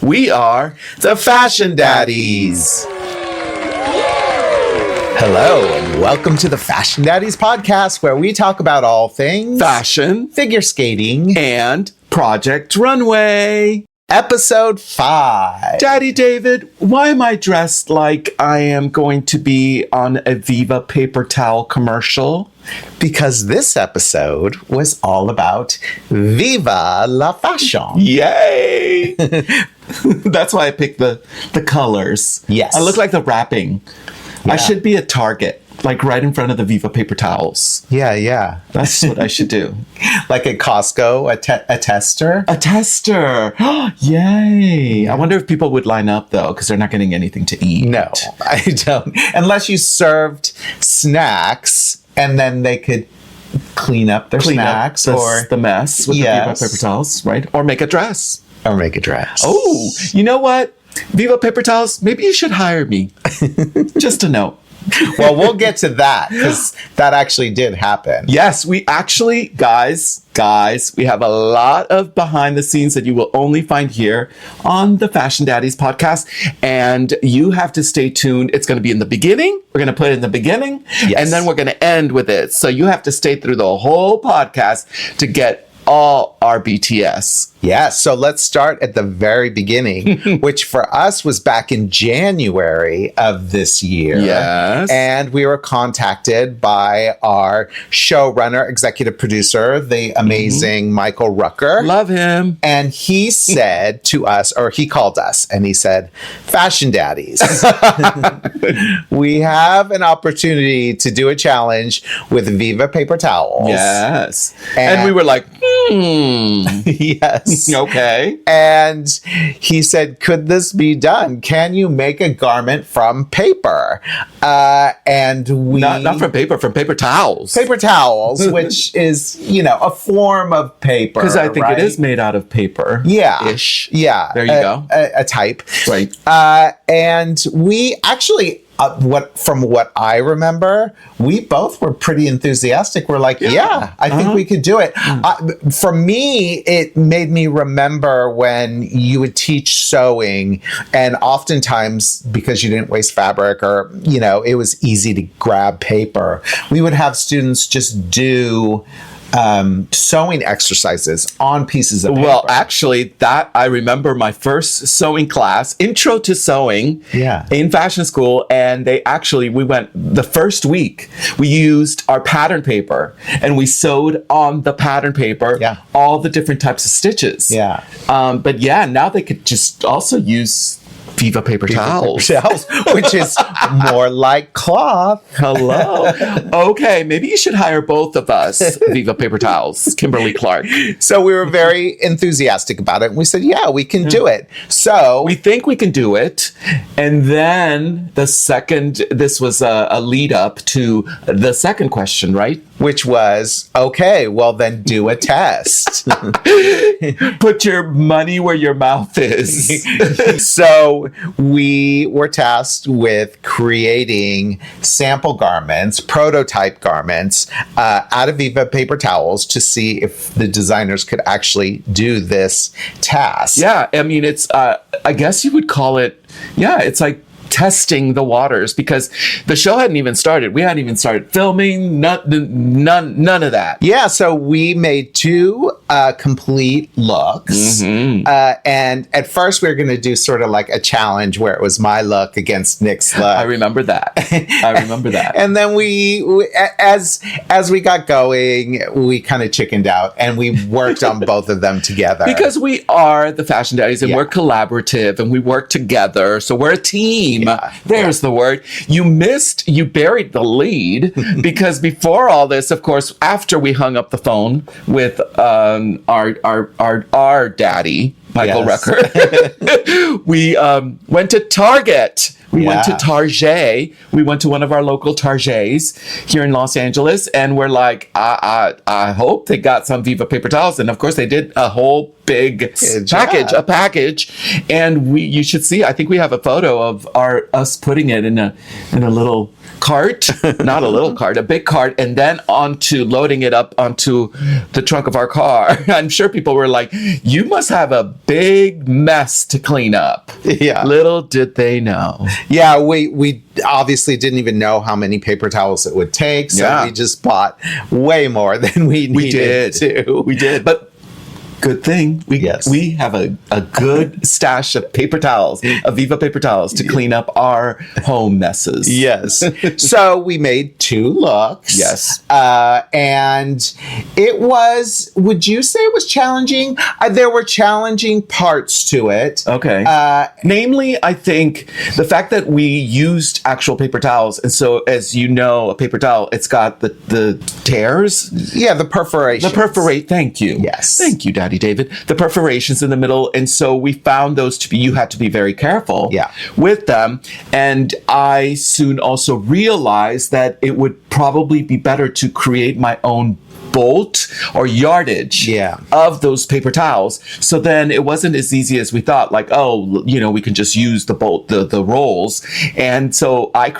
We are the Fashion Daddies. Hello, and welcome to the Fashion Daddies podcast, where we talk about all things fashion, figure skating, and Project Runway. Episode 5. Daddy David, why am I dressed like I am going to be on a Viva Paper Towel commercial? Because this episode was all about Viva la Fashion. Yay! That's why I picked the colors. Yes. I look like the wrapping. Yeah. I should be at Target, like right in front of the Viva Paper Towels. Yeah. That's what I should do. Like at Costco, a tester? A tester. Yay. I wonder if people would line up, though, because they're not getting anything to eat. No, I don't. Unless you served snacks, and then they could clean up their snacks or the mess with the Viva Paper Towels, right? Or make a dress. Or make a dress. Oh, you know what? Viva Paper Towels, maybe you should hire me. Just a note. Well, we'll get to that because that actually did happen. Yes, we actually, guys, we have a lot of behind the scenes that you will only find here on the Fashion Daddies podcast. And you have to stay tuned. It's going to be in the beginning. We're going to put it in the beginning. Yes. And then we're going to end with it. So you have to stay through the whole podcast to get all our BTS. Yeah, so let's start at the very beginning, which for us was back in January of this year. Yes. And we were contacted by our showrunner, executive producer, the amazing Michael Rucker. Love him. And he said to us, or he called us, and he said, Fashion Daddies, we have an opportunity to do a challenge with Viva Paper Towels. Yes. And we were like, Yes. Okay. And he said, could this be done? Can you make a garment from paper? And we... Not from paper, from paper towels. Paper towels, which is, a form of paper. Because I think right? it is made out of paper. Yeah. Ish. Yeah. There you go. A type. Right. And we actually... from what I remember, we both were pretty enthusiastic. We're like, I think we could do it. For me, it made me remember when you would teach sewing, and oftentimes, because you didn't waste fabric or, it was easy to grab paper, we would have students just do sewing exercises on pieces of paper. Well, actually, that I remember my first sewing class, Intro to Sewing, in fashion school, and we went the first week. We used our pattern paper and we sewed on the pattern paper all the different types of stitches. But now they could just also use Viva Paper Towels, which is more like cloth. Hello. Okay, maybe you should hire both of us, Viva Paper Towels, Kimberly Clark. So we were very enthusiastic about it. And we said, we can do it. So we think we can do it. And then this was a lead up to the second question, right? Which was, okay, well then do a test. Put your money where your mouth is. So we were tasked with creating sample garments, prototype garments, out of Viva Paper Towels to see if the designers could actually do this task. Yeah, I mean, it's, I guess you would call it, it's like testing the waters, because the show hadn't even started. We hadn't even started filming, none of that. Yeah, so we made 2 complete looks. And at first we were going to do sort of like a challenge where it was my look against Nick's look. I remember that. And then we as we got going, we kind of chickened out and we worked on both of them together. Because we are the Fashion Daddies and we're collaborative and we work together. So we're a team. There's the word. You buried the lead because before all this, of course, after we hung up the phone with our daddy, Michael Rucker, we went to Target. We went to Target. We went to one of our local Targets here in Los Angeles, and we're like, I hope they got some Viva Paper Towels. And of course, they did a whole big package. And you should see. I think we have a photo of us putting it in a little cart, not a little cart, a big cart, and then loading it up onto the trunk of our car. I'm sure people were like, you must have a big mess to clean up. Yeah. Little did they know. Yeah, we obviously didn't even know how many paper towels it would take, so we just bought way more than we needed to. We did. But good thing we have a good stash of paper towels, of Viva Paper Towels, to clean up our home messes. Yes. So we made 2 looks. Yes. And it was, would you say it was challenging? There were challenging parts to it. Okay. Namely, I think the fact that we used actual paper towels. And so, as you know, a paper towel, it's got the tears. Yeah, the perforations. Thank you. Yes. Thank you, Daddy David. The perforations in the middle. And so we found those to be, you had to be very careful with them. And I soon also realized that it would probably be better to create my own bolt or yardage of those paper towels. So then it wasn't as easy as we thought, like, oh, we can just use the bolt, the rolls. And so I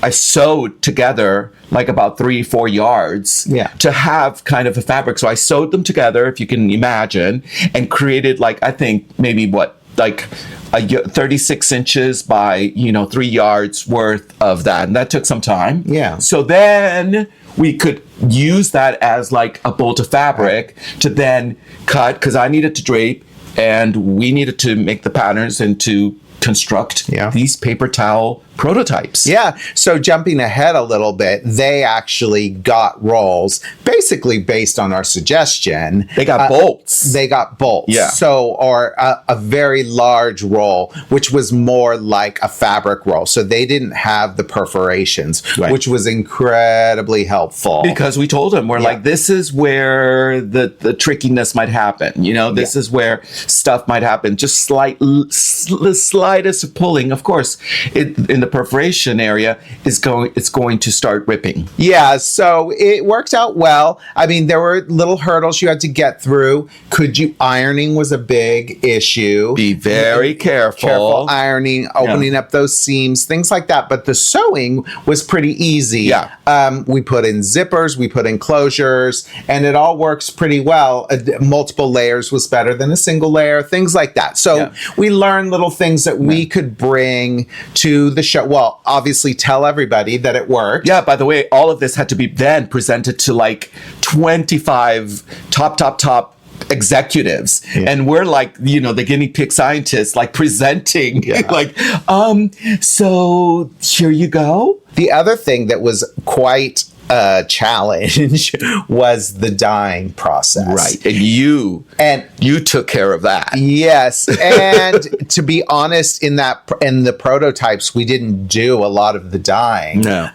sewed together like about 3-4 yards to have kind of a fabric. So I sewed them together, if you can imagine, and created I think maybe 36 inches by 3 yards worth of that. And that took some time. Yeah. So then we could use that as like a bolt of fabric to then cut, because I needed to drape and we needed to make the patterns and to construct these paper towel prototypes. Yeah. So jumping ahead a little bit, they actually got rolls basically based on our suggestion. They got bolts. They got bolts. Yeah. So, or a very large roll, which was more like a fabric roll. So they didn't have the perforations, which was incredibly helpful. Because we told them, we're like, this is where the trickiness might happen. This is where stuff might happen. Just the slightest of pulling, of course, in the perforation area it's going to start ripping. Yeah, so it worked out well. I mean, there were little hurdles you had to get through. Ironing was a big issue. Be very careful. Careful ironing, opening up those seams, things like that. But the sewing was pretty easy. Yeah. We put in zippers, we put in closures, and it all works pretty well. Multiple layers was better than a single layer, things like that. So we learned little things that we could bring to the show. Well, obviously tell everybody that it worked. Yeah, by the way, all of this had to be then presented to 25 top executives. And we're the guinea pig scientists, presenting, so here you go. The other thing that was quite a challenge was the dyeing process. Right. And you took care of that. Yes. And to be honest, in the prototypes, we didn't do a lot of the dyeing. No.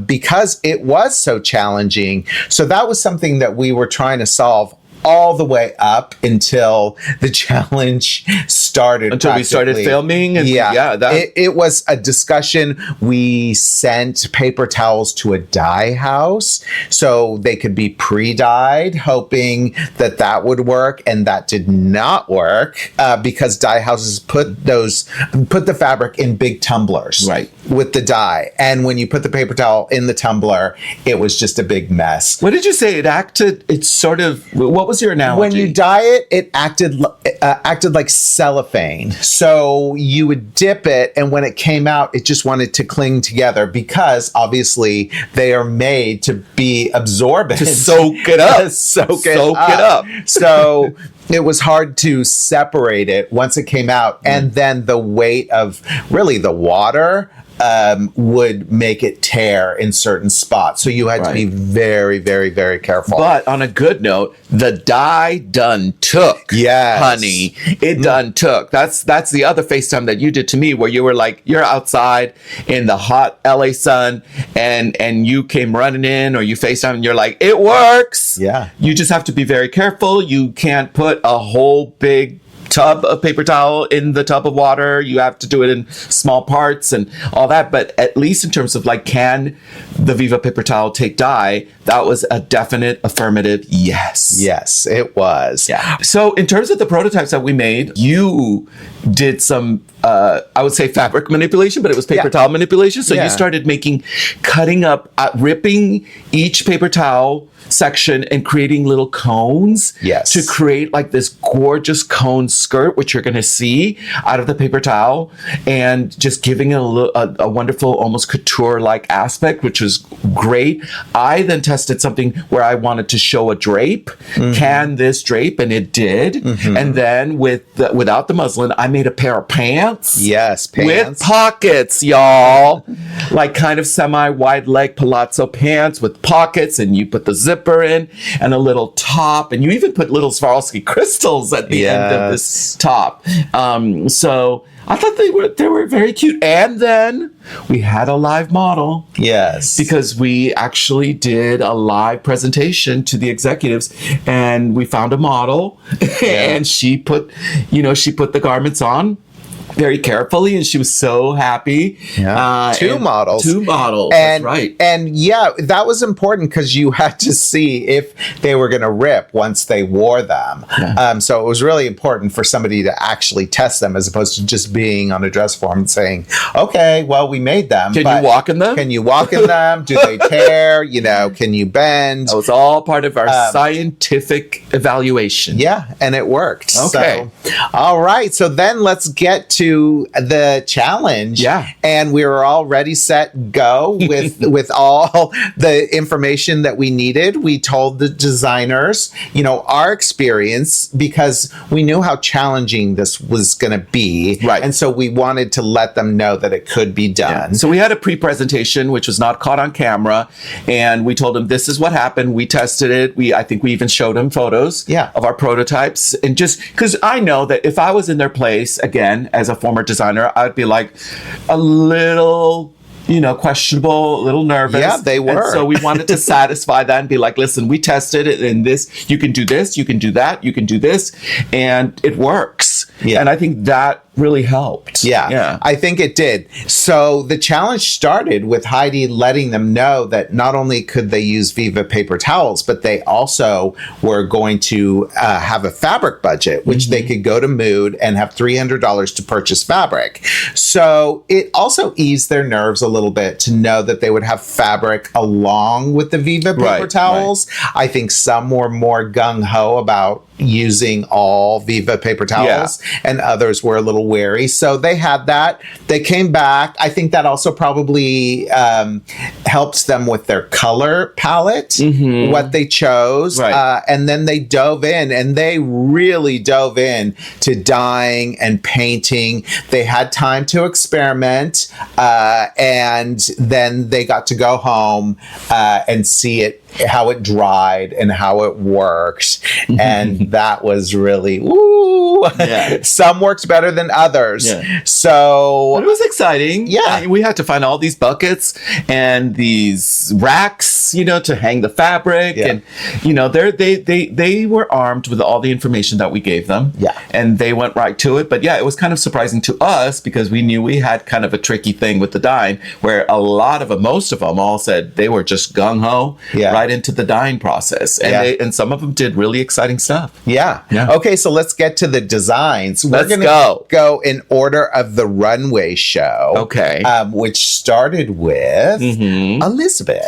Because it was so challenging. So that was something that we were trying to solve all the way up until the challenge started. Until we started filming. And it was a discussion. We sent paper towels to a dye house so they could be pre-dyed, hoping that would work. And that did not work because dye houses put the fabric in big tumblers with the dye. And when you put the paper towel in the tumbler, it was just a big mess. What did you say? What was your analogy? When you dye it acted like cellophane. So you would dip it, and when it came out, it just wanted to cling together because obviously they are made to be absorbent. To soak it up. Soak it up. So it was hard to separate it once it came out. And then the weight of really the water would make it tear in certain spots. So you had to be very, very, very careful. But on a good note, the dye done took. Yes. Honey. It done took. That's the other FaceTime that you did to me, where you were like, you're outside in the hot LA sun and you came running in, or you FaceTime and you're like, it works. Yeah. You just have to be very careful. You can't put a whole big tub of paper towel in the tub of water. You have to do it in small parts and all that. But at least in terms of like, can the Viva Paper Towel take dye? That was a definite affirmative yes. Yes, it was. Yeah. So in terms of the prototypes that we made, you did some, I would say fabric manipulation, but it was paper towel manipulation. So you started cutting up, ripping each paper towel section and creating little cones to create like this gorgeous cone skirt, which you're going to see out of the paper towel, and just giving it a wonderful, almost couture-like aspect, which was great. I then tested something where I wanted to show a drape. Can this drape? And it did. And then without the muslin, I made a pair of pants. Yes, pants. With pockets, y'all. Like kind of semi-wide leg palazzo pants with pockets, and you put the zipper in and a little top, and you even put little Swarovski crystals at the end of this top. So I thought they were very cute. And then we had a live model. Yes. Because we actually did a live presentation to the executives, and we found a model and she put the garments on very carefully, and she was so happy. Two models. And, that's right. And that was important because you had to see if they were going to rip once they wore them. So it was really important for somebody to actually test them, as opposed to just being on a dress form and saying, okay, well, we made them. Can you walk in them? Can you walk in them? Do they tear? Can you bend? That was all part of our scientific evaluation. Yeah, and it worked. Okay. So, all right. So then let's get to the challenge. And we were all ready, set, go with all the information that we needed. We told the designers, our experience, because we knew how challenging this was going to be. Right. And so we wanted to let them know that it could be done. So we had a pre-presentation, which was not caught on camera. And we told them, this is what happened. We tested it. I think we even showed them photos of our prototypes. And just because I know that if I was in their place, again, as a former designer, I'd be like a little questionable, a little nervous. Yeah, they were. And so we wanted to satisfy that and be like, listen, we tested it in this. You can do this, you can do that, you can do this, and it works. Yeah. And I think that really helped. Yeah, I think it did. So the challenge started with Heidi letting them know that not only could they use Viva Paper Towels, but they also were going to have a fabric budget, which they could go to Mood and have $300 to purchase fabric. So it also eased their nerves a little bit to know that they would have fabric along with the Viva Paper Towels. I think some were more gung-ho about using all Viva Paper Towels, and others were a little wary. So they had that. They came back. I think that also probably helps them with their color palette, what they chose. And then they dove in, and they really dove in to dyeing and painting. They had time to experiment, and then they got to go home and see it, how it dried and how it worked. And that was really, some works better than others. So but it was exciting. We had to find all these buckets and these racks, to hang the fabric. And, they were armed with all the information that we gave them. And they went right to it. But it was kind of surprising to us because we knew we had kind of a tricky thing with the dyeing, where most of them all said they were just gung-ho right into the dyeing process. And and some of them did really exciting stuff. Okay, so let's get to the designs. Let's We're going to go in order of the runway show. Okay. Which started with Elizabeth.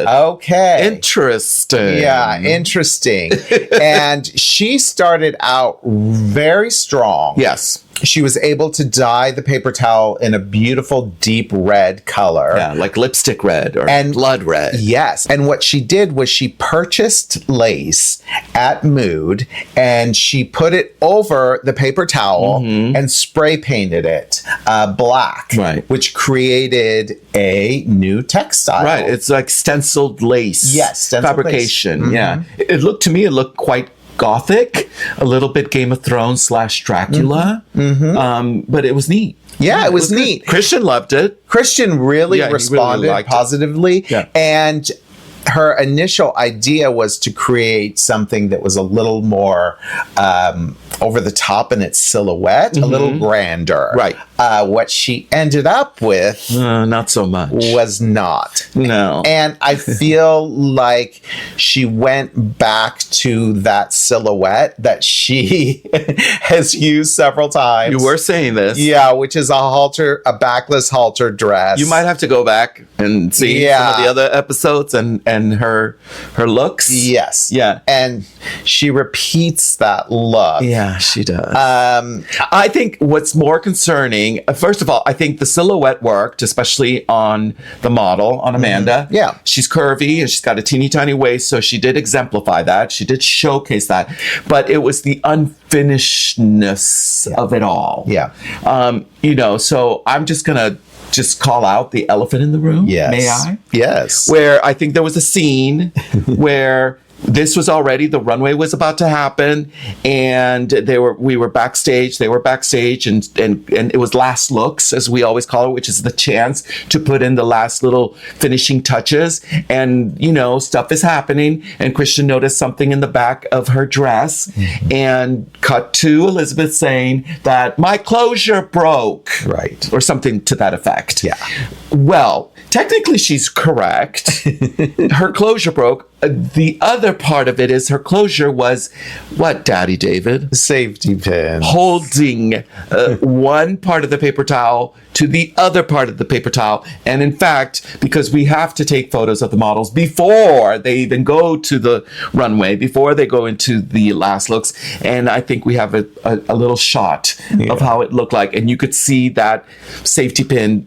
Okay. Interesting. Yeah, interesting. And she started out very strong. Yes. She was able to dye the paper towel in a beautiful deep red color. Yeah, like lipstick red or blood red. Yes. And what she did was she purchased lace at Mood, and she put it over the paper towel and spray painted it black, which created a new textile. Right. It's like stenciled lace. Yes. Stenciled fabrication. Lace. Yeah. It looked quite Gothic, a little bit Game of Thrones / Dracula, but it was neat. Yeah, it was neat. Christian loved it. Christian really responded positively. And her initial idea was to create something that was a little more over the top in its silhouette, a little grander. Right. What she ended up with not so much. Was not. No. And I feel like she went back to that silhouette that she has used several times. You were saying this. Yeah, which is a backless halter dress. You might have to go back and see some of the other episodes and her looks. Yes. Yeah. And she repeats that look. Yeah, she does. I think what's more concerning, first of all, I think the silhouette worked, especially on the model, on Amanda. Yeah. She's curvy and she's got a teeny tiny waist, so she did exemplify that. She did showcase that. But it was the unfinishedness of it all. Yeah. So I'm just going to call out the elephant in the room. Yes. May I? Yes. Where I think there was a scene where this was already, the runway was about to happen, and we were backstage, they were backstage, and it was last looks, as we always call it, which is the chance to put in the last little finishing touches. And, stuff is happening, and Christian noticed something in the back of her dress, and cut to Elizabeth saying that my closure broke. Right. Or something to that effect. Yeah. Well, technically she's correct. Her closure broke. The other part of it is her closure was what, Daddy David? Safety pin. Holding one part of the paper towel to the other part of the paper towel. And in fact, because we have to take photos of the models before they even go to the runway, before they go into the last looks. And I think we have a little shot of how it looked like. And you could see that safety pin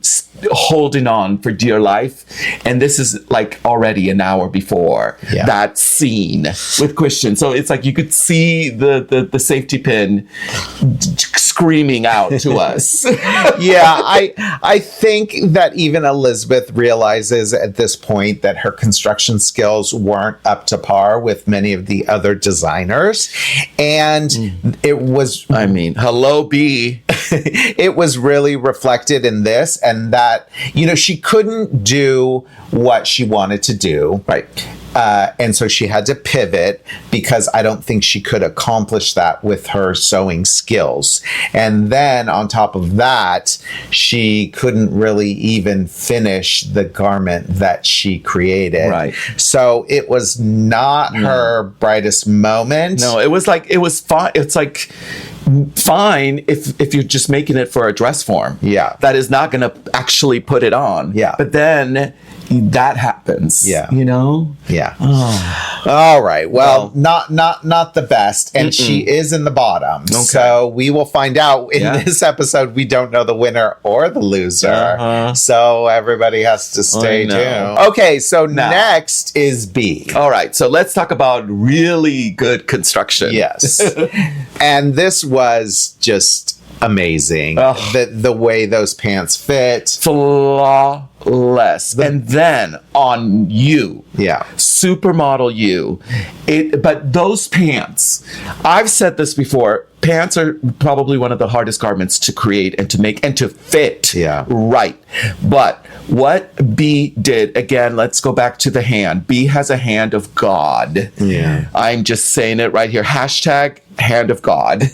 holding on for dear life. And this is like already an hour before that scene with Christian. So it's like you could see the safety pin screaming out to us. Yeah, I think that even Elizabeth realizes at this point that her construction skills weren't up to par with many of the other designers. And it was... I mean, hello, B. It was really reflected in this, and that, she couldn't do what she wanted to do. Right. And so she had to pivot because I don't think she could accomplish that with her sewing skills. And then on top of that, she couldn't really even finish the garment that she created. Right. So it was not her brightest moment. No, it was fine. It's like fine if you're just making it for a dress form. Yeah. That is not going to actually put it on. Yeah. But then that happens. Yeah. Yeah. Oh. All right. Well, not the best. And she is in the bottom. Okay. So we will find out in this episode. We don't know the winner or the loser. So everybody has to stay tuned. Okay. So next is B. All right. So let's talk about really good construction. Yes. And this was just amazing. The way those pants fit. Flawless. And then on you. Yeah. Supermodel you. But those pants, I've said this before, pants are probably one of the hardest garments to create and to make and to fit. Yeah. Right. But what B did, again, let's go back to the hand. B has a hand of God. Yeah. I'm just saying it right here. Hashtag hand of God.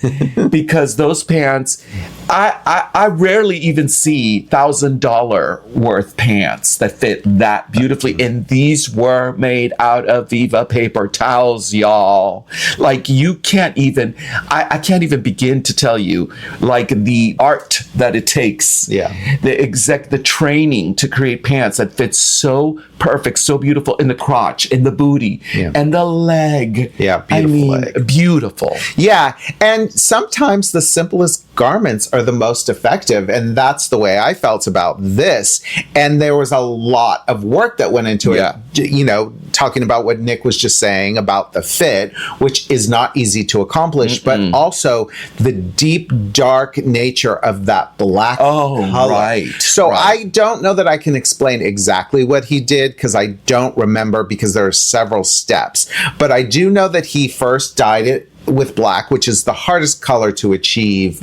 Because those pants, I rarely even see $1,000 worth pants that fit that beautifully. And these were made out of Viva Paper Towels, y'all. Like you can't even, I can't even begin to tell you like the art that it takes. Yeah. The training to create pants that fit so perfect, so beautiful in the crotch, in the booty, and the leg. Yeah, beautiful leg. Beautiful. Yeah, and sometimes the simplest garments are the most effective, and that's the way I felt about this. And there was a lot of work that went into it. Talking about what Nick was just saying about the fit, which is not easy to accomplish, but also the deep, dark nature of that black color. Right. So I don't know that I can explain exactly what he did because I don't remember because there are several steps. But I do know that he first dyed it with black, which is the hardest color to achieve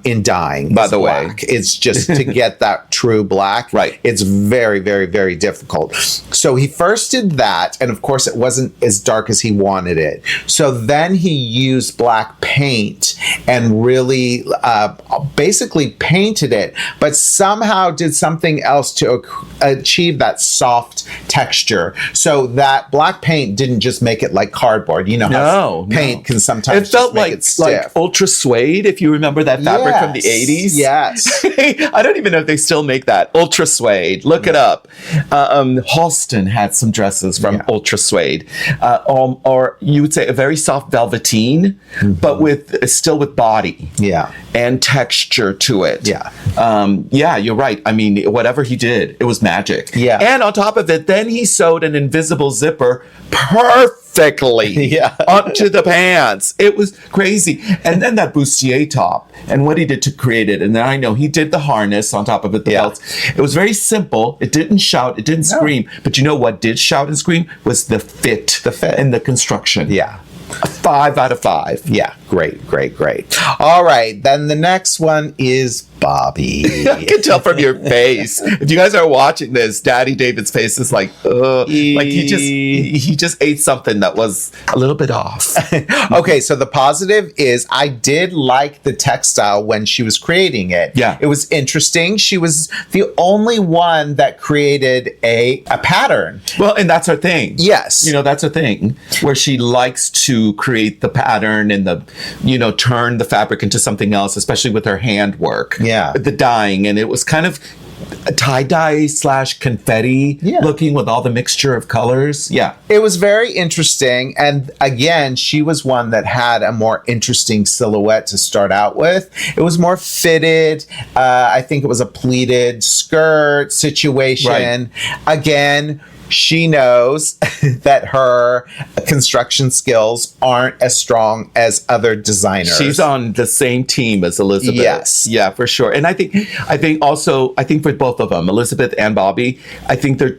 in dyeing. By the way, it's just to get that true black. Right. It's very, very, very difficult. So he first did that, and of course it wasn't as dark as he wanted it. So then he used black paint and really basically painted it, but somehow did something else to achieve that soft texture. So that black paint didn't just make it like cardboard. You know how paint can sometimes it felt make it stiff. like ultra suede, if you remember that fabric from the 80s. Yes. I don't even know if they still make that. Ultra suede. Look it up. Halston had some dresses from ultra suede. Or you would say a very soft velveteen, but still with body. Yeah. And texture to it. Yeah. You're right. I mean, whatever he did, it was magic. Yeah. And on top of it, then he sewed an invisible zipper perfectly onto the pants. It was crazy. And then that bustier top and what he did to create it. And then I know he did the harness on top of it, the belts. It was very simple. It didn't shout. It didn't scream. But you know what did shout and scream was the fit. The fit. And the construction. Yeah. 5 out of 5. Yeah. Great. All right. Then the next one is Bobby. I can tell from your face. If you guys are watching this, Daddy David's face is like, like he just ate something that was a little bit off. Okay, so the positive is I did like the textile when she was creating it. Yeah. It was interesting. She was the only one that created a pattern. Well, and that's her thing. Yes. You know, that's her thing, where she likes to create the pattern and turn the fabric into something else, especially with her handwork. Yeah. The dyeing. And it was kind of tie-dye / confetti looking with all the mixture of colors. Yeah. It was very interesting. And again, she was one that had a more interesting silhouette to start out with. It was more fitted. I think it was a pleated skirt situation. Right. Again, she knows that her construction skills aren't as strong as other designers. She's on the same team as Elizabeth. Yes. Yeah, for sure. And I think for both of them, Elizabeth and Bobby, I think they're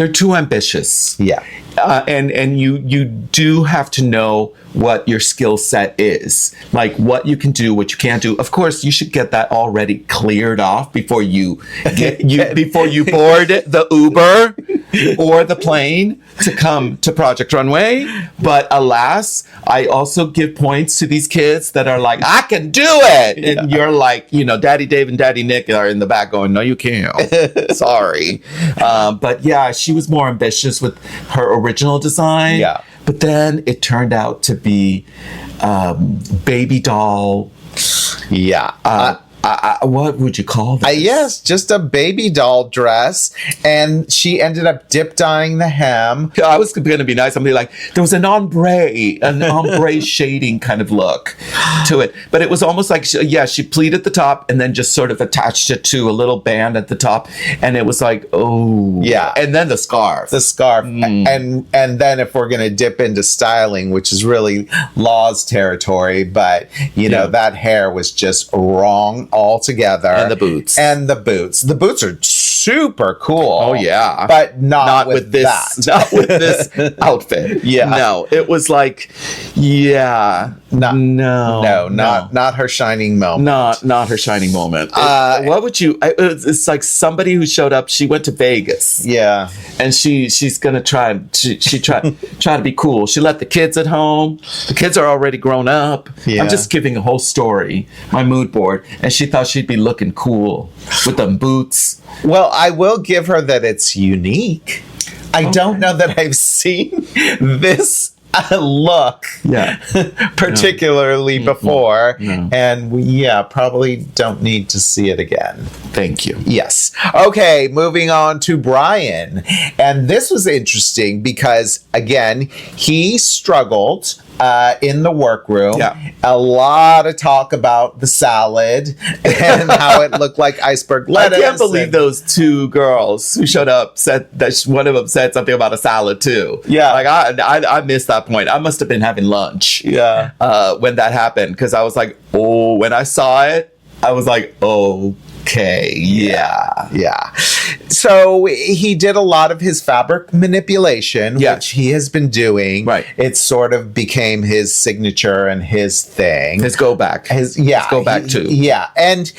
too ambitious. Yeah. And you do have to know what your skill set is, like what you can do, what you can't do. Of course, you should get that already cleared off before you board the Uber or the plane to come to Project Runway. But alas, I also give points to these kids that are like, I can do it. And you're like, Daddy Dave and Daddy Nick are in the back going, no, you can't. Sorry. But yeah, she was more ambitious with her original design. Yeah. But then it turned out to be baby doll. Yeah. What would you call this? Yes, just a baby doll dress. And she ended up dip dyeing the hem. I was going to be nice. I'm going to be like, there was an ombre shading kind of look to it. But it was almost like, she pleated the top and then just sort of attached it to a little band at the top. And it was like, oh. Yeah. And then the scarf. And then if we're going to dip into styling, which is really Law's territory, but, that hair was just wrong altogether. And the boots. The boots are super cool. Oh yeah. But not with this. Not with this outfit. Yeah. No. It was like, not her shining moment. Not her shining moment. What would you it's like somebody who showed up, she went to Vegas. Yeah. And she's gonna try to be cool. She left the kids at home. The kids are already grown up. Yeah. I'm just giving a whole story, my mood board. And she thought she'd be looking cool with them boots. Well, I will give her that it's unique. I don't know that I've seen this look particularly before. No. And we probably don't need to see it again. Thank you. Yes. Okay, moving on to Brian. And this was interesting because, again, he struggled in the workroom. Yeah. A lot of talk about the salad and how it looked like iceberg lettuce. I can't believe those two girls who showed up said that one of them said something about a salad too. Yeah. Like I missed that point. I must have been having lunch. Yeah. When that happened, because I was like, when I saw it, I was like, Okay. Yeah. So he did a lot of his fabric manipulation, which he has been doing. Right. It sort of became his signature and his thing. His go back. His go back too. Yeah. And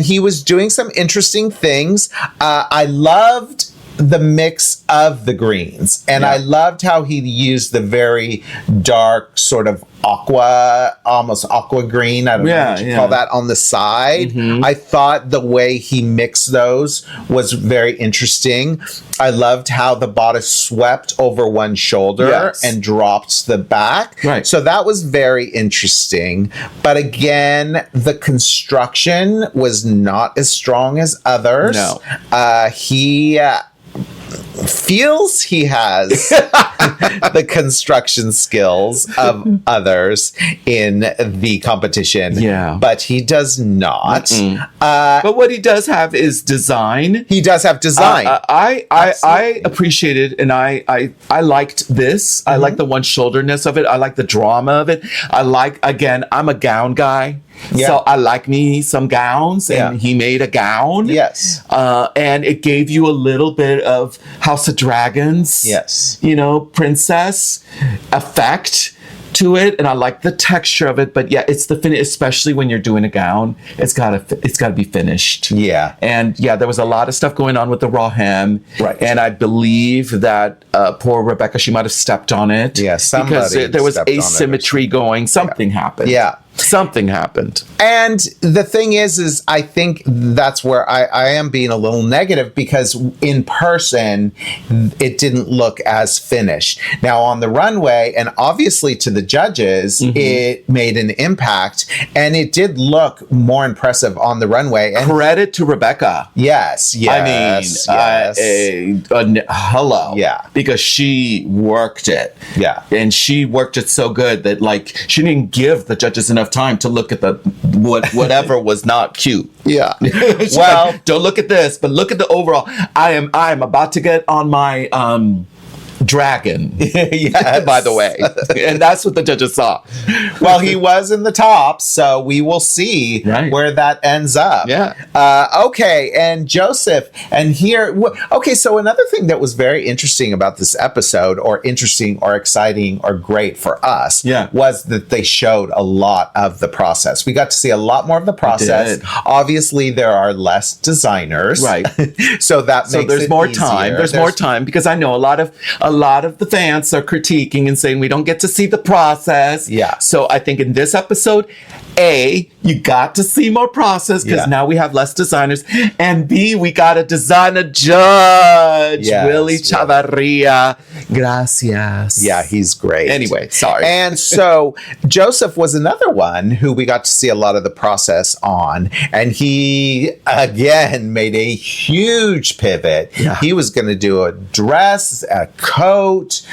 he was doing some interesting things. I loved the mix of the greens, and I loved how he used the very dark sort of almost aqua green. I don't know what you call that on the side. Mm-hmm. I thought the way he mixed those was very interesting. I loved how the bodice swept over one shoulder and dropped the back. Right. So that was very interesting. But again, the construction was not as strong as others. No. He feels he has the construction skills of others in the competition, but he does not. But what he does have is design. He does have design. I appreciated, and I liked this. I like the one shoulderness of it. I like the drama of it. Again, I'm a gown guy. Yeah. So I like me some gowns, and he made a gown. Yes. And it gave you a little bit of House of Dragons. Yes. Princess effect to it, and I like the texture of it. But it's the finish, especially when you're doing a gown. It's gotta be finished. Yeah. And there was a lot of stuff going on with the raw hem. Right. And I believe that poor Rebecca, she might have stepped on it. Yeah. Because there was asymmetry going. Something happened. Yeah. Something happened. And the thing is I think that's where I am being a little negative, because in person, it didn't look as finished. Now on the runway, and obviously to the judges, it made an impact, and it did look more impressive on the runway. And credit to Rebecca. Yes. Hello. Yeah. Because she worked it. Yeah. And she worked it so good that she didn't give the judges enough time to look at whatever was not cute. Yeah. Well, don't look at this, but look at the overall. I am about to get on my dragon. Yes. By the way. And that's what the judges saw. Well, he was in the top, so we will see where that ends up. Yeah. Okay, and Joseph, and here, so another thing that was very interesting about this episode, or interesting or exciting or great for us, was that they showed a lot of the process. We got to see a lot more of the process. Obviously, there are less designers. Right. So that makes there's it more easier. time. There's more time, because I know a lot of the fans are critiquing and saying we don't get to see the process. Yeah. So I think in this episode, A, you got to see more process, because now we have less designers, and B, we got a designer judge, Willie Chavarria. Gracias. Yeah, he's great. Anyway, sorry. And so Joseph was another one who we got to see a lot of the process on, and he again made a huge pivot. Yeah. He was going to do a dress, a coat,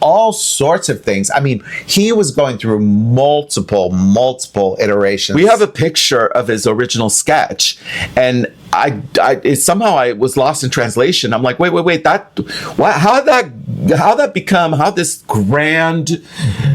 all sorts of things. I mean, he was going through multiple iterations. We have a picture of his original sketch, and somehow I was lost in translation. I'm like, wait, how this grand,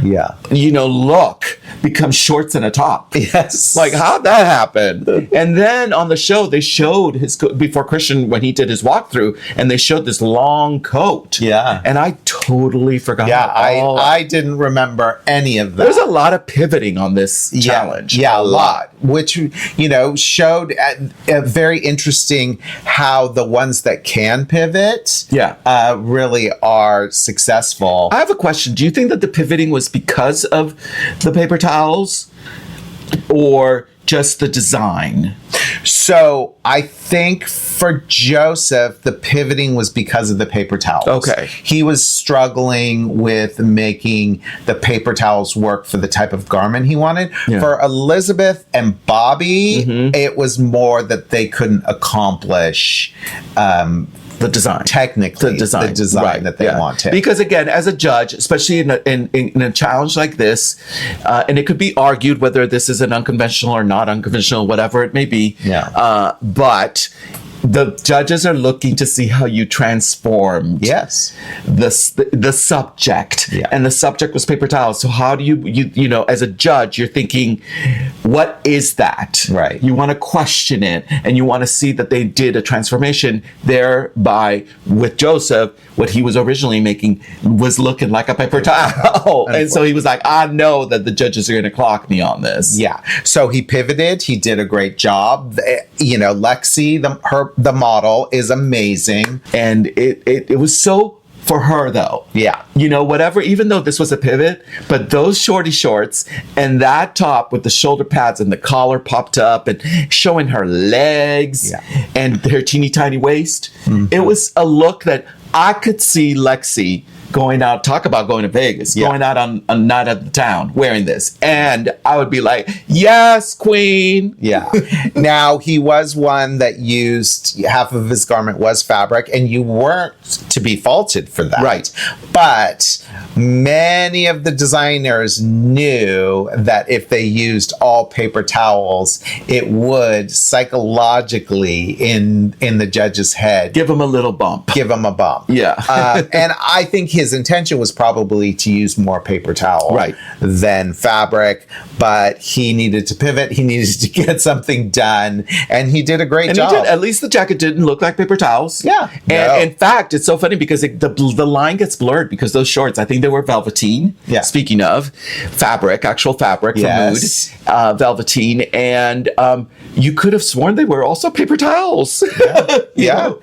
look becomes shorts and a top? Yes. Like, how'd that happen? And then on the show, they showed before Christian, when he did his walkthrough, and they showed this long coat. Yeah. And I totally forgot. Yeah, I didn't remember any of that. There's a lot of pivoting on this challenge. Yeah, a lot. Which, showed very interesting how the ones that can pivot really are successful. I have a question. Do you think that the pivoting was because of the paper towels, or just the design? So I think for Joseph, the pivoting was because of the paper towels. Okay. He was struggling with making the paper towels work for the type of garment he wanted. Yeah. For Elizabeth and Bobby, it was more that they couldn't accomplish the design, technically, the design that they wanted. Because again, as a judge, especially in a challenge like this, and it could be argued whether this is an unconventional or not unconventional, whatever it may be. Yeah. But the judges are looking to see how you transformed the subject. Yeah. And the subject was paper towels. So how do you know, as a judge, you're thinking, what is that? Right. You want to question it, and you want to see that they did a transformation, thereby with Joseph, what he was originally making was looking like a paper towel. And so he was like, I know that the judges are going to clock me on this. Yeah. So he pivoted. He did a great job. You know, Lexi, the model, is amazing. And it was so for her, though. Yeah. You know, whatever, even though this was a pivot, but those shorty shorts and that top with the shoulder pads and the collar popped up and showing her legs and her teeny tiny waist, it was a look that I could see Lexi going out, talk about going to Vegas, going out on a night at the town wearing this. And I would be like, yes, queen. Yeah. Now, he was one that used, half of his garment was fabric, and you weren't to be faulted for that. Right. But many of the designers knew that if they used all paper towels, it would psychologically in the judge's head give him a little bump. Give him a bump. Yeah. And I think his intention was probably to use more paper towel than fabric, but he needed to pivot. He needed to get something done, and he did a great job. He did. At least the jacket didn't look like paper towels. Yeah. And in fact, it's so funny because the line gets blurred because those shorts, I think they were velveteen. Yeah. Speaking of fabric, actual fabric from Mood, velveteen, and you could have sworn they were also paper towels. Yeah.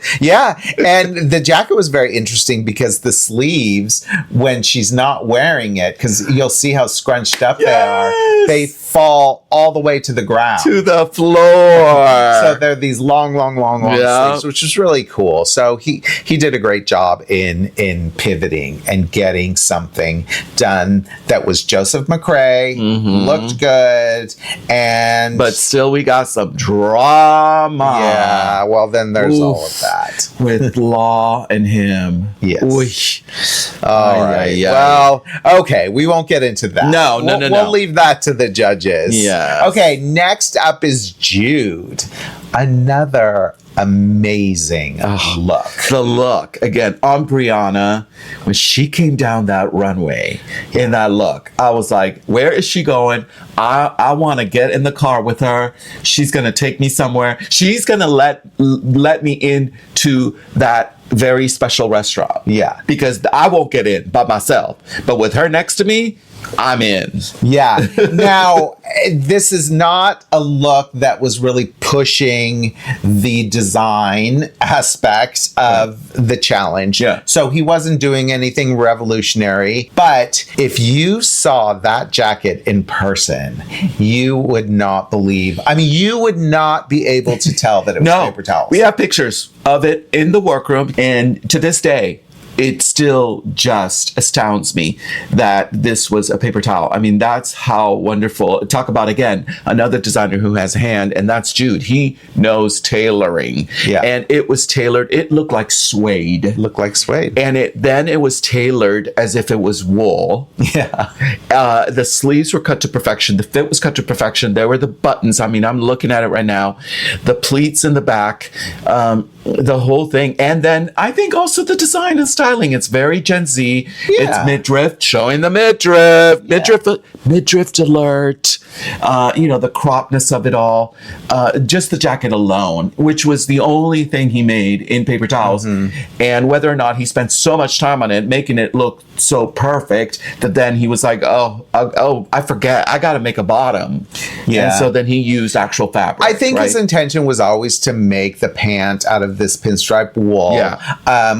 And the jacket was very interesting because the sleeves, when she's not wearing it, because you'll see how scrunched up they are, they fall all the way to the ground. To the floor. So they're these long sleeves, which is really cool. So he did a great job in pivoting and getting something done that was Joseph McCrae, looked good, and... But still we got some drama. Yeah, well then there's all of that. With Law and him. Yes. All right. Well, okay, we won't get into that. No. We'll leave that to the judges. Yeah. Okay, next up is Jude. Another amazing look. The look. Again, on Brianna, when she came down that runway in that look, I was like, where is she going? I want to get in the car with her. She's going to take me somewhere. She's going to let me into that very special restaurant. Yeah. Because I won't get in by myself. But with her next to me, I'm in. Yeah. Now, this is not a look that was really pushing the design aspect of the challenge. Yeah. So he wasn't doing anything revolutionary. But if you saw that jacket in person, you would not believe. I mean, you would not be able to tell that it was paper towels. We have pictures of it in the workroom. And to this day, it still just astounds me that this was a paper towel. I mean, that's how wonderful. Talk about, again, another designer who has a hand, and that's Jude. He knows tailoring. Yeah. And it was tailored. It looked like suede. And it was tailored as if it was wool. Yeah. The sleeves were cut to perfection. The fit was cut to perfection. There were the buttons. I mean, I'm looking at it right now. The pleats in the back, the whole thing. And then I think also the design and styling. It's very Gen Z. Yeah. It's midriff, showing the midriff. Midriff alert. The cropness of it all. Just the jacket alone, which was the only thing he made in paper towels. And whether or not he spent so much time on it, making it look so perfect, that then he was like, I forget. I got to make a bottom. Yeah. And so then he used actual fabric. I think his intention was always to make the pant out of this pinstripe wool,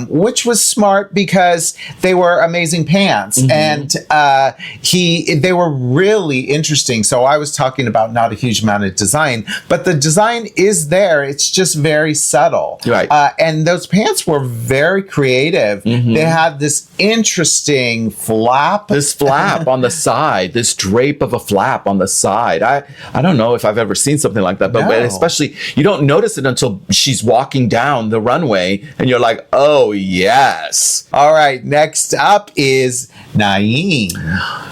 which was smart because they were amazing pants, and they were really interesting. So I was talking about not a huge amount of design, but the design is there. It's just very subtle. Right. And those pants were very creative. They had this interesting flap. This flap on the side, this drape of a flap on the side. I don't know if I've ever seen something like that, but especially you don't notice it until she's walking down down the runway, and you're like, oh yes. All right, next up is Naeem.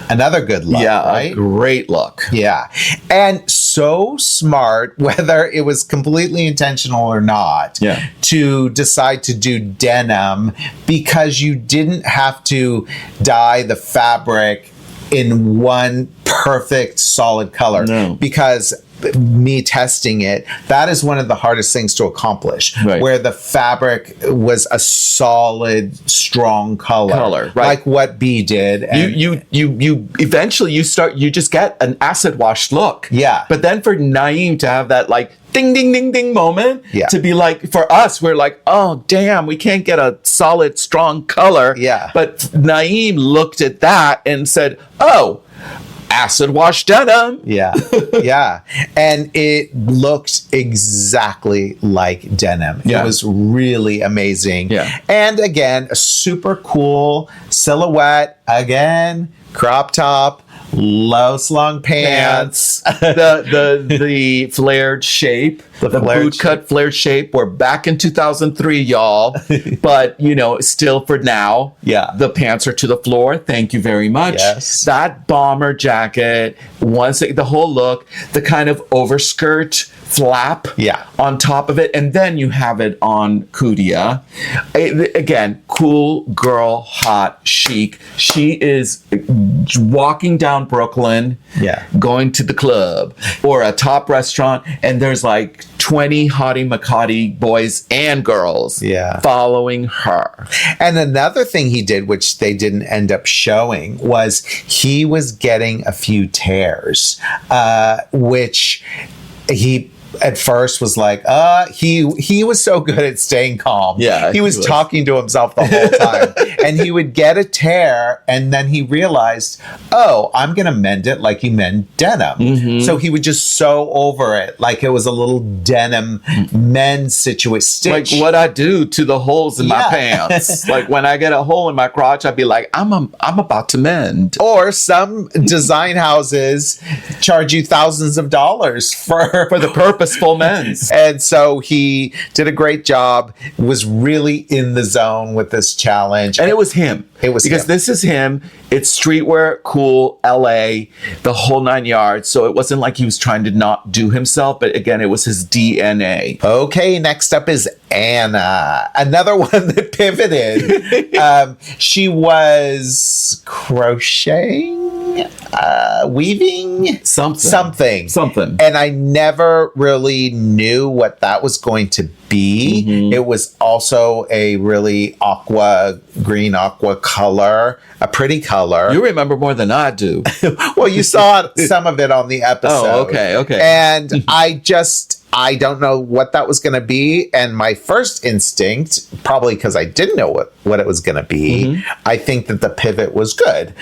Another good look, right? A great look. Yeah. And so smart, whether it was completely intentional or not, to decide to do denim, because you didn't have to dye the fabric in one perfect solid color. No. Because me testing it, that is one of the hardest things to accomplish, where the fabric was a solid, strong color, like what B did. And you eventually you just get an acid wash look. Yeah. But then for Naeem to have that like ding, ding, ding, ding moment, to be like, for us, we're like, oh, damn, we can't get a solid, strong color. Yeah. But Naeem looked at that and said, oh, acid wash denim. Yeah. Yeah. And it looked exactly like denim. Yeah. It was really amazing. Yeah. And again, a super cool silhouette. Again, crop top, low slung pants. the flared shape. The boot cut flared shape. We're back in 2003, y'all. But, still for now, the pants are to the floor. Thank you very much. Yes. That bomber jacket, the whole look, the kind of overskirt flap on top of it, and then you have it on Kudia. Again, cool girl, hot, chic. She is walking down Brooklyn, going to the club or a top restaurant, and there's like 20 hottie Makati boys and girls following her. And another thing he did, which they didn't end up showing, was he was getting a few tears, which he at first was like, he was so good at staying calm. Yeah, he was talking to himself the whole time. And he would get a tear, and then he realized, oh, I'm going to mend it like you mend denim. Mm-hmm. So he would just sew over it like it was a little denim mend situation. Like what I do to the holes in my pants. Like when I get a hole in my crotch, I'd be like, I'm about to mend. Or some design houses charge you thousands of dollars for the purposeful men's. And so he did a great job, was really in the zone with this challenge. And it was him. Because this is him. It's streetwear, cool, LA, the whole 9 yards. So it wasn't like he was trying to not do himself, but again, it was his DNA. Okay, next up is Anna, another one that pivoted. She was crocheting, weaving, something. And I never really knew what that was going to be. Mm-hmm. It was also a really green aqua color, a pretty color. You remember more than I do. Well, you saw some of it on the episode. Oh, okay. And I don't know what that was going to be. And my first instinct, probably because I didn't know what it was going to be, I think that the pivot was good.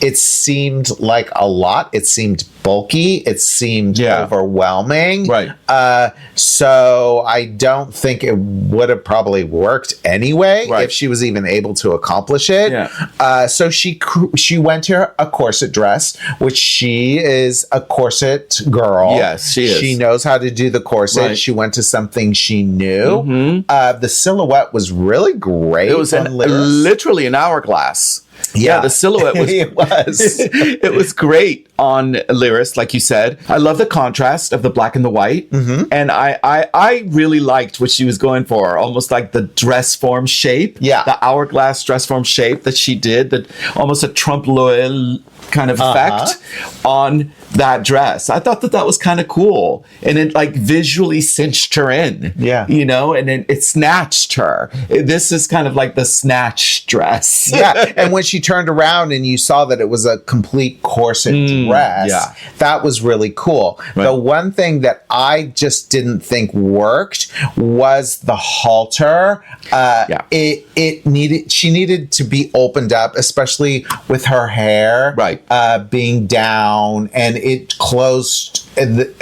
It seemed like a lot. It seemed bulky. It seemed overwhelming. Right. So I don't think it would have probably worked anyway if she was even able to accomplish it. Yeah. So she went to a corset dress, which she is a corset girl. Yes, she is. She knows how to do the corset. Right. She went to something she knew. The silhouette was really great. It was literally an hourglass. Yeah, the silhouette was. It was great on Lyris, like you said. I love the contrast of the black and the white, and I really liked what she was going for, almost like the dress form shape. Yeah, the hourglass dress form shape that she did, almost a trompe l'oeil kind of effect on that dress. I thought that was kind of cool, and it like visually cinched her in. Yeah, and it snatched her. This is kind of like the snatch dress. Yeah, and when she turned around and you saw that it was a complete corset dress, that was really cool. Right. The one thing that I just didn't think worked was the halter. She needed to be opened up, especially with her hair being down, and it closed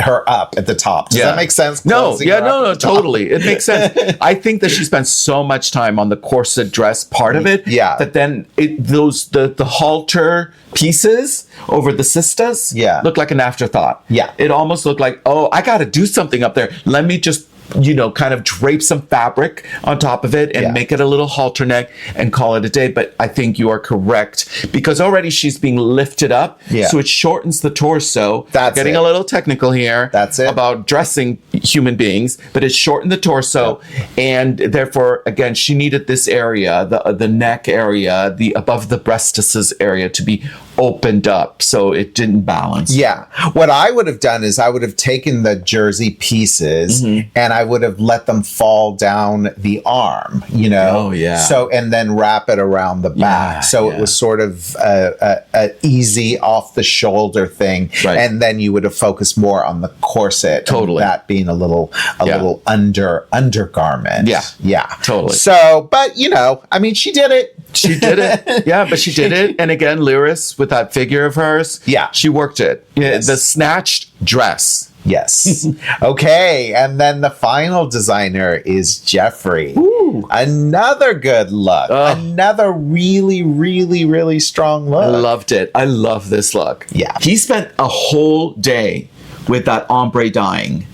her up at the top. Does that make sense? No, totally. It makes sense. I think that she spent so much time on the corset dress part of it that then the halter pieces over the sisters looked like an afterthought. Yeah. It almost looked like, oh, I got to do something up there. Let me just kind of drape some fabric on top of it and make it a little halter neck and call it a day. But I think you are correct, because already she's being lifted up. Yeah. So it shortens the torso. That's getting a little technical here. That's it. About dressing human beings, but it shortened the torso. Yep. And therefore, again, she needed this area, the neck area, the above the breastises area to be opened up, so it didn't balance. Yeah. What I would have done is I would have taken the jersey pieces and I would have let them fall down the arm, Oh, yeah. So, and then wrap it around the back. So it was sort of a easy off the shoulder thing. Right. And then you would have focused more on the corset. Totally. And that being a little undergarment. Yeah. Yeah. Totally. So, but she did it. She did it. Yeah, but she did it. And again, Lyris, with that figure of hers, she worked it. Yes. The snatched dress. Yes. Okay. And then the final designer is Jeffrey. Ooh. Another good look. Another really, really, really strong look. I loved it. I love this look. Yeah. He spent a whole day with that ombre dyeing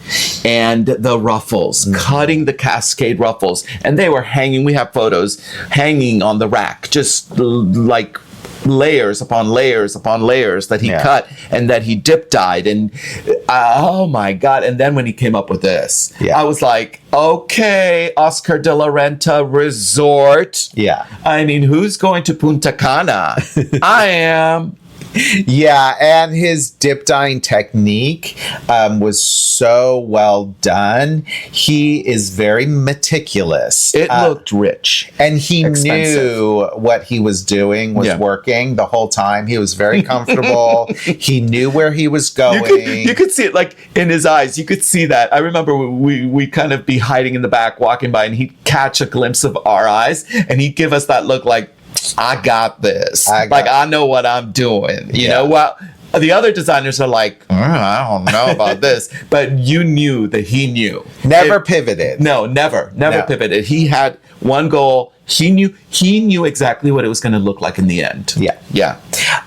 and the ruffles, cutting the cascade ruffles. And they were hanging. We have photos hanging on the rack, just like layers upon layers upon layers that he cut and that he dip dyed. And oh my God. And then when he came up with this, I was like, okay, Oscar de la Renta Resort. Yeah. I mean, who's going to Punta Cana? I am. Yeah, and his dip dyeing technique was so well done. He is very meticulous. It looked rich. And he knew what he was doing was working the whole time. He was very comfortable. He knew where he was going. You could see it like in his eyes. You could see that. I remember we kind of be hiding in the back, walking by, and he'd catch a glimpse of our eyes, and he'd give us that look like, I got this. I know what I'm doing. You know, well, the other designers are like, I don't know about this. But you knew that he knew. Never pivoted. No, never pivoted. He had one goal. He knew exactly what it was going to look like in the end. Yeah.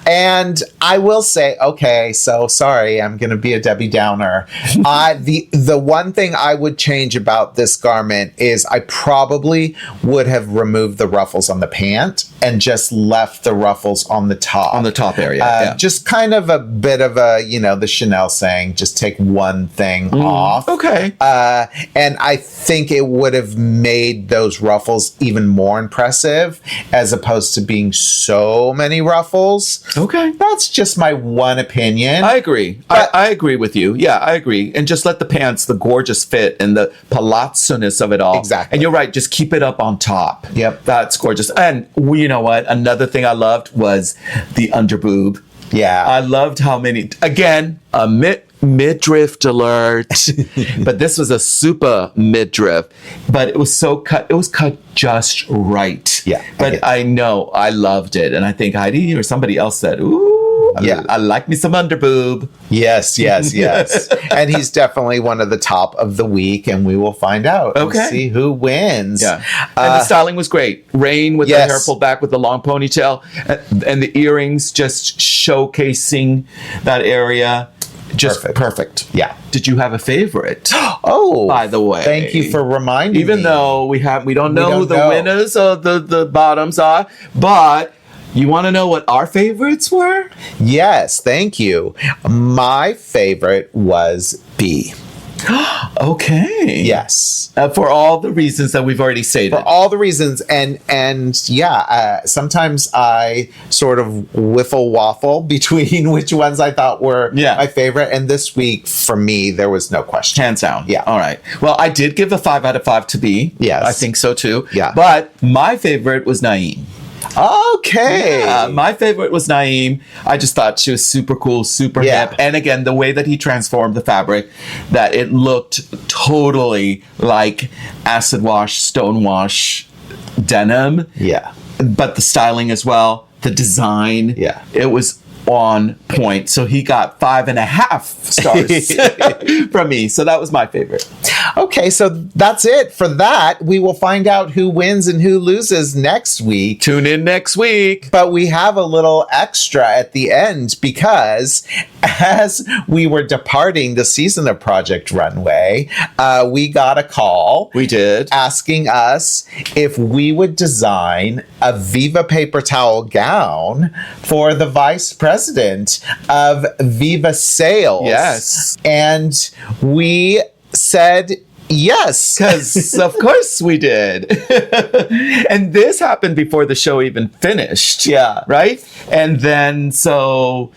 And I will say, okay, so sorry, I'm going to be a Debbie Downer. The one thing I would change about this garment is I probably would have removed the ruffles on the pant and just left the ruffles on the top. On the top area, Just kind of a bit of the Chanel saying, just take one thing off. Okay. And I think it would have made those ruffles even more impressive as opposed to being so many ruffles. Okay. That's just my one opinion. I agree. I agree with you. Yeah, I agree. And just let the pants, the gorgeous fit and the palazzo-ness of it all. Exactly. And you're right. Just keep it up on top. Yep. That's gorgeous. And you know what? Another thing I loved was the underboob. Yeah. I loved how many, again, a midriff alert. But this was a super midriff. But it was cut just right. Yeah. But I know I loved it. And I think Heidi or somebody else said, ooh, I like me some underboob. Yes. And he's definitely one of the top of the week, and we will find out. Okay. And see who wins. Yeah. And the styling was great. Rain with the hair pulled back with the long ponytail and the earrings just showcasing that area. Just perfect. Yeah. Did you have a favorite? Oh, by the way, thank you for reminding me. Even though we don't know who the winners of the bottoms are, but you want to know what our favorites were? Yes, thank you. My favorite was B. Okay. Yes. For all the reasons that we've already stated. For all the reasons. And sometimes I sort of whiffle waffle between which ones I thought were my favorite. And this week, for me, there was no question. Hands down. Yeah. All right. Well, I did give a 5 out of 5 to B. Yes. I think so too. Yeah. But my favorite was Naeem. Okay. Yeah, my favorite was Naeem. I just thought she was super cool, super hip. And again, the way that he transformed the fabric, that it looked totally like acid wash, stone wash denim. Yeah. But the styling as well, the design. Yeah. It was on point. So he got 5.5 stars from me. So that was my favorite. Okay, so that's it for that. We will find out who wins and who loses next week. Tune in next week. But we have a little extra at the end because as we were departing the season of Project Runway, we got a call. We did. Asking us if we would design a Viva Paper Towel gown for the vice president of Viva Sales. Yes. And we said yes. Because of course we did. And this happened before the show even finished. Yeah. Right? And then, to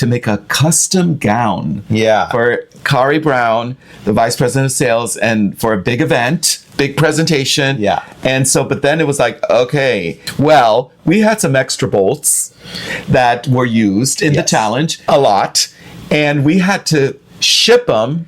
make a custom gown. Yeah. For Kari Brown, the vice president of sales, and for a big event, big presentation. Yeah. And but then it was like, okay, well, we had some extra bolts that were used in the challenge a lot. And we had to ship them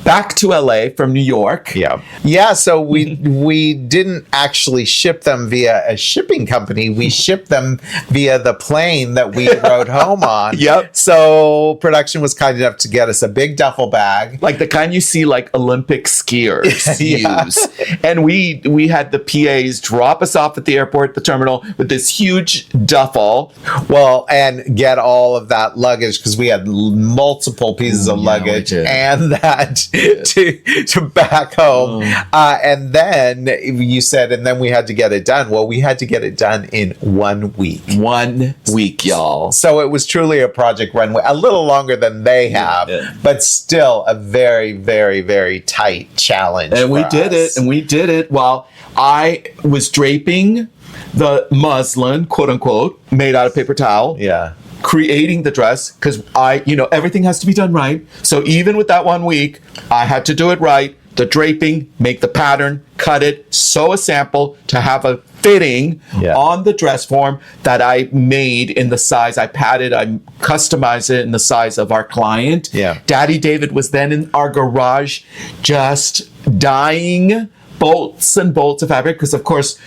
back to LA from New York. Yeah, so we didn't actually ship them via a shipping company. We shipped them via the plane that we rode home on. Yep. So production was kind enough to get us a big duffel bag. Like the kind you see like Olympic skiers use. And we had the PAs drop us off at the airport, the terminal, with this huge duffel. Well, and get all of that luggage because we had multiple pieces of luggage and that to back home. And then you said, and then we had to get it done. Well, we had to get it done in 1 week. 1 week, y'all. So it was truly a Project Runway, a little longer than they have, but still a very, very, very tight challenge. And we did it. And we did it while I was draping the muslin, quote unquote, made out of paper towel. Yeah. Creating the dress, because everything has to be done right. So even with that 1 week, I had to do it right. The draping, make the pattern, cut it, sew a sample to have a fitting on the dress form that I made in the size. I padded, I customized it in the size of our client. Yeah. Daddy David was then in our garage just dyeing bolts and bolts of fabric because, of course,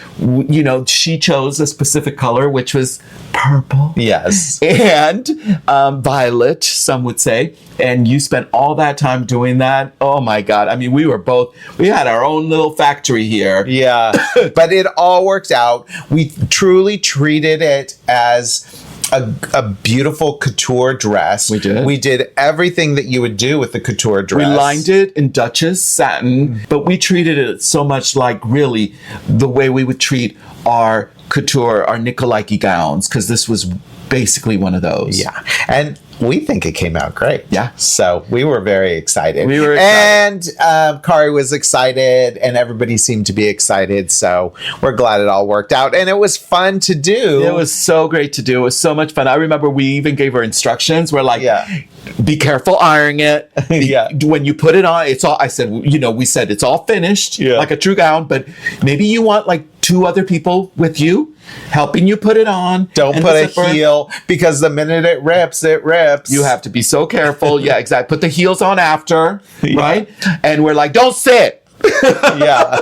she chose a specific color, which was purple. Yes. And violet, some would say. And you spent all that time doing that. Oh, my God. I mean, we had our own little factory here. Yeah. But it all worked out. We truly treated it as a beautiful couture dress. We did. We did everything that you would do with the couture dress. We lined it in Duchess satin, but we treated it so much like really the way we would treat our couture, our Nicolaiki gowns, because this was basically one of those. Yeah. And we think it came out great. Yeah. So we were very excited. We were excited. And Kari was excited and everybody seemed to be excited. So we're glad it all worked out. And it was fun to do. It was so great to do. It was so much fun. I remember we even gave her instructions. We're like, be careful ironing it. When you put it on, it's all, I said, we said it's all finished like a true gown, but maybe you want like 2 other people with you helping you put it on. Don't put a heel because the minute it rips, it rips. You have to be so careful. Yeah, exactly. Put the heels on after, right? And we're like, don't sit. Yeah.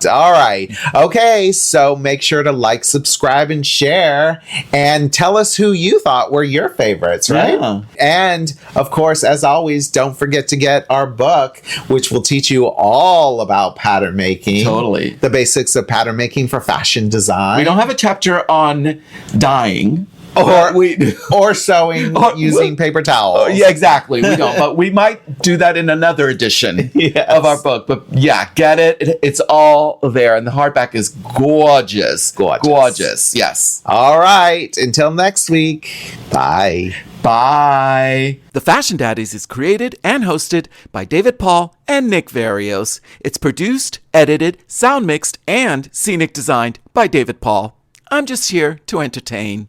All right. Okay. So make sure to like, subscribe, and share, and tell us who you thought were your favorites, right? Yeah. And of course, as always, don't forget to get our book, which will teach you all about pattern making. Totally. The basics of pattern making for fashion design. We don't have a chapter on dyeing. Or sewing using paper towels. Yeah, exactly. We don't, but we might do that in another edition of our book. But get it. It's all there. And the hardback is gorgeous. Gorgeous. Yes. All right. Until next week. Bye. Bye. The Fashion Daddies is created and hosted by David Paul and Nick Varios. It's produced, edited, sound mixed, and scenic designed by David Paul. I'm just here to entertain.